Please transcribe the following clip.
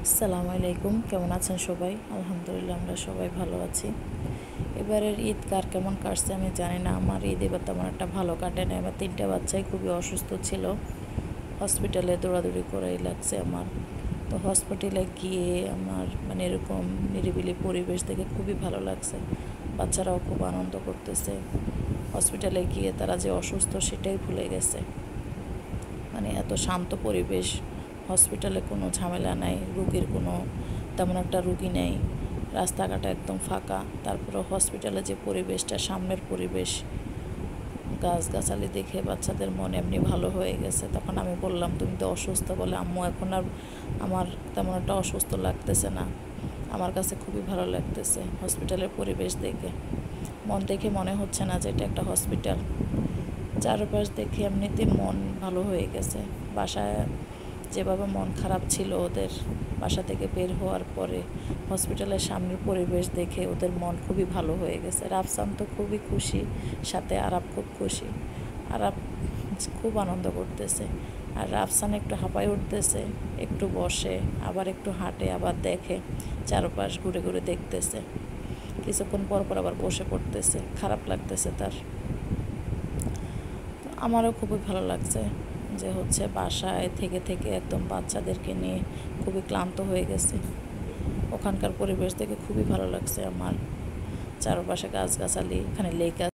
আসসালামু আলাইকুম, কেমন আছেন সবাই? আলহামদুলিল্লাহ আমরা সবাই ভালো আছি। এবারের ঈদ কার কেমন কাটছে আমি জানি না। আমার ঈদ এবার তেমন একটা ভালো কাটে না। আমার 3টা বাচ্চাই খুবই অসুস্থ ছিল, হসপিটালে দৌড়াদৌড়ি করেই লাগছে আমার। তো হসপিটালে গিয়ে আমার মানে এরকম নিরিবিলি পরিবেশ দেখে খুবই ভালো লাগছে। বাচ্চারাও খুব আনন্দ করতেছে। হসপিটালে গিয়ে তারা যে অসুস্থ সেটাই ভুলে গেছে। মানে এত শান্ত পরিবেশ, হসপিটালে কোনো ঝামেলা নাই, রুগীর কোনো তেমন একটা রুগী নেই, রাস্তাঘাট একদম ফাঁকা। তারপরে হসপিটালে যে পরিবেশটা, সামনের পরিবেশ, গাছগাছালি দেখে বাচ্চাদের মন এমনি ভালো হয়ে গেছে। তখন আমি বললাম, তুমি তো অসুস্থ, বলে আম্মু এখন আর আমার তেমন একটা অসুস্থ লাগতেছে না, আমার কাছে খুবই ভালো লাগতেছে হসপিটালের পরিবেশ দেখে। দেখে মনে হচ্ছে না যে এটা একটা হসপিটাল। চারপাশ দেখে এমনিতে মন ভালো হয়ে গেছে। বাসায় যেভাবে মন খারাপ ছিল ওদের, বাসা থেকে বের হওয়ার পরে হসপিটালের সামনের পরিবেশ দেখে ওদের মন খুবই ভালো হয়ে গেছে। রাফসান তো খুবই খুশি, সাথে আরাপ খুব খুশি। আরাপ খুব আনন্দ করতেছে, আর রাফসান একটু হাঁপায় উঠতেছে, একটু বসে, আবার একটু হাঁটে, আবার দেখে, চারপাশ ঘুরে ঘুরে দেখতেছে। কিছুক্ষণ পর পর আবার বসে পড়তেছে, খারাপ লাগতেছে তার। আমারও খুবই ভালো লাগছে যে বাসায় থেকে থেকে একদম বাচ্চাদেরকে নিয়ে খুবই ক্লান্ত হয়ে গেছে। ওখানকার পরিবেশ দেখে খুবই ভালো লাগছে আমার। চারপাশে গাছগাছালি, এখানে লেক